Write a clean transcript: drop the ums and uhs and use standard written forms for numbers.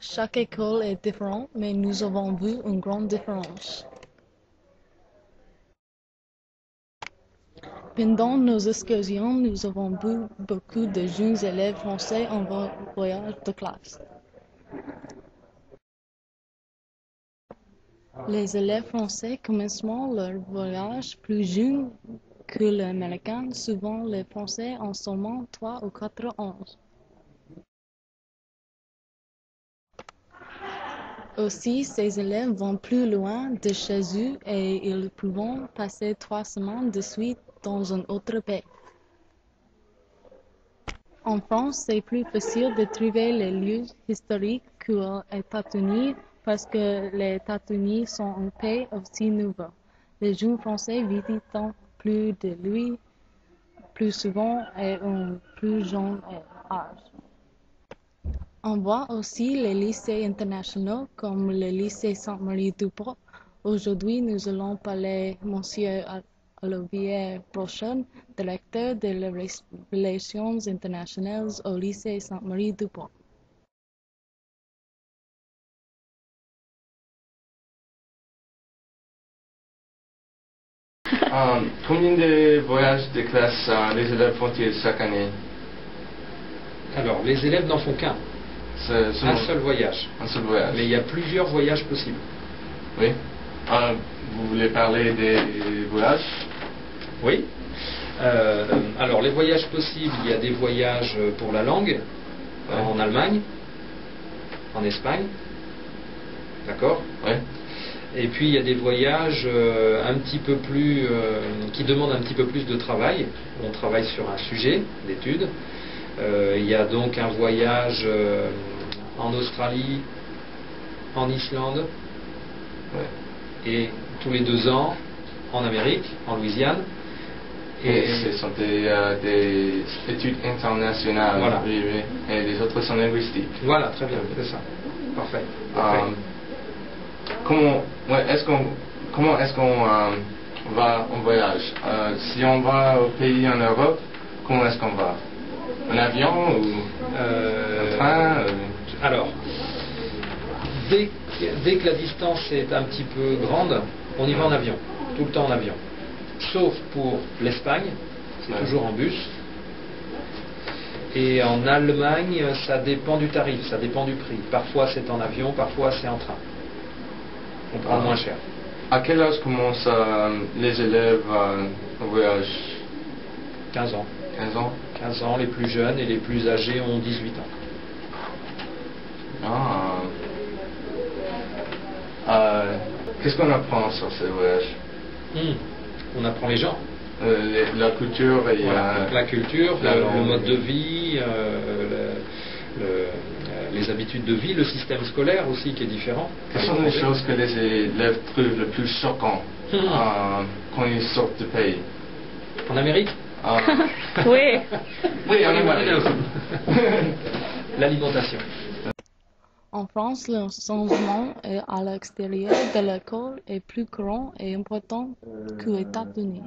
Chaque école est différente, mais nous avons vu une grande différence. Pendant nos excursions, nous avons vu beaucoup de jeunes élèves français en voyage de classe. Les élèves français commencent leur voyage plus jeunes que les Américains. Souvent, les Français ont seulement 3 ou 4 ans. Aussi, ces élèves vont plus loin de chez eux et ils peuvent passer 3 semaines de suite dans un autre pays. En France, c'est plus facile de trouver les lieux historiques qu'aux États-Unis parce que les États-Unis sont un pays aussi nouveau. Les jeunes Français visitent plus de lieux plus souvent et un plus jeune âge. On voit aussi les lycées internationaux comme le lycée Sainte-Marie-du-Port. Aujourd'hui, nous allons parler Monsieur Olivier Prochain, directeur des relations internationales au lycée Sainte-Marie-du-Port. Combien de voyages de classe les élèves font-ils chaque année? Alors, les élèves n'en font qu'un. Un seul voyage. Un seul voyage. Mais il y a plusieurs voyages possibles. Oui. Vous voulez parler des voyages? Oui. Alors, les voyages possibles, il y a des voyages pour la langue, en Allemagne, en Espagne. D'accord? Oui. Et puis, il y a des voyages un petit peu plus, qui demandent un petit peu plus de travail. On travaille sur un sujet d'étude. Il y a donc un voyage en Australie, en Islande, et tous les 2 ans en Amérique, en Louisiane. Et ce sont des études internationales, voilà. Oui, oui. Et les autres sont linguistiques. Voilà, très bien, c'est ça. Parfait. Comment est-ce qu'on va en voyage? Si on va au pays en Europe, comment est-ce qu'on va? En avion ou en train? Alors, dès que la distance est un petit peu grande, on y va en avion, tout le temps en avion. Sauf pour l'Espagne, c'est toujours en bus. Et en Allemagne, ça dépend du tarif, ça dépend du prix. Parfois c'est en avion, parfois c'est en train. On prend moins cher. À quel âge commencent les élèves au voyage? 15 ans. 15 ans? 15 ans, les plus jeunes et les plus âgés ont 18 ans. Qu'est-ce qu'on apprend sur ces voyages? On apprend les gens. La culture et la culture, le mode de vie, les habitudes de vie, le système scolaire aussi qui est différent. Quelles sont les choses que les élèves trouvent le plus choquant quand ils sortent du pays? En Amérique? Oui. Oui, en Amérique. L'alimentation. En France, l'enseignement à l'extérieur de l'école est plus grand et important qu'aux États-Unis.